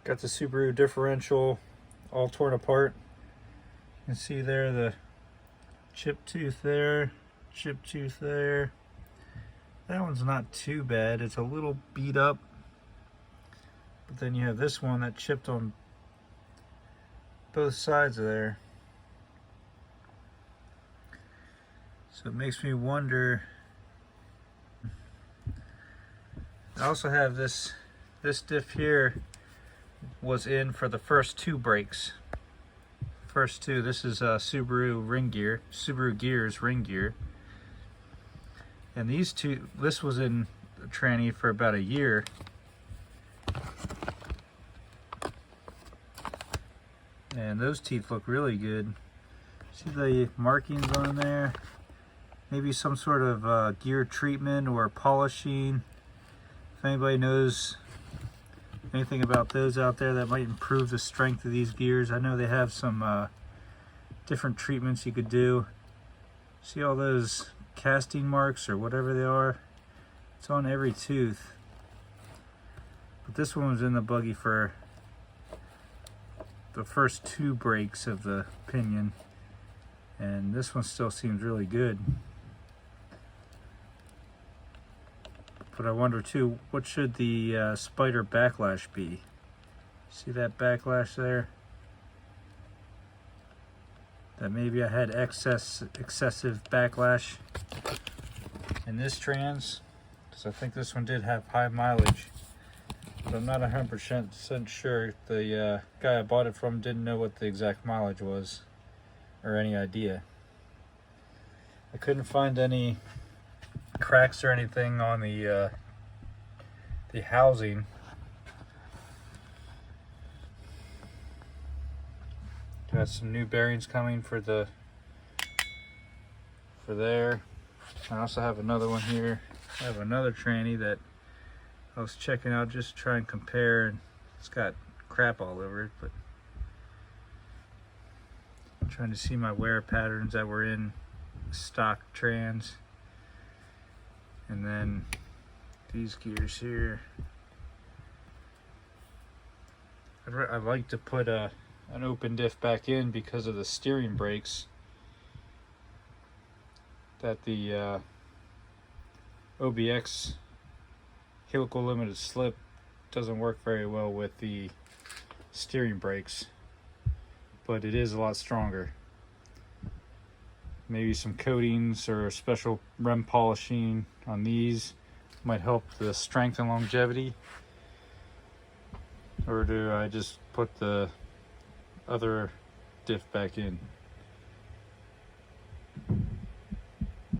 Got the Subaru differential all torn apart. You can see there the chip tooth there, chip tooth there. That one's not too bad. It's a little beat up. But then you have this one that chipped on both sides of there. So it makes me wonder. I also have this diff here was in for the first two brakes. First two, this is Subarugears ring gear. And these two, this was in the tranny for about a year. And those teeth look really good. See the markings on there? Maybe some sort of gear treatment or polishing. If anybody knows anything about those out there that might improve the strength of these gears. I know they have some different treatments you could do. See all those casting marks or whatever they are? It's on every tooth. But this one was in the buggy for the first two brakes of the pinion, and this one still seems really good. But I wonder too, what should the spider backlash be? See that backlash there? That maybe I had excessive backlash in this trans, because I think this one did have high mileage. But I'm not 100% sure. The guy I bought it from didn't know what the exact mileage was, or any idea. I couldn't find any cracks or anything on the housing. Got some new bearings coming for there. I also have another one here. I have another tranny that I was checking out just to try and compare, and it's got crap all over it, but I'm trying to see my wear patterns that were in stock trans. And then these gears here. I'd like to put an open diff back in because of the steering brakes. That the OBX helical limited slip doesn't work very well with the steering brakes, but it is a lot stronger. Maybe some coatings or special rem polishing on these might help the strength and longevity. Or do I just put the other diff back in?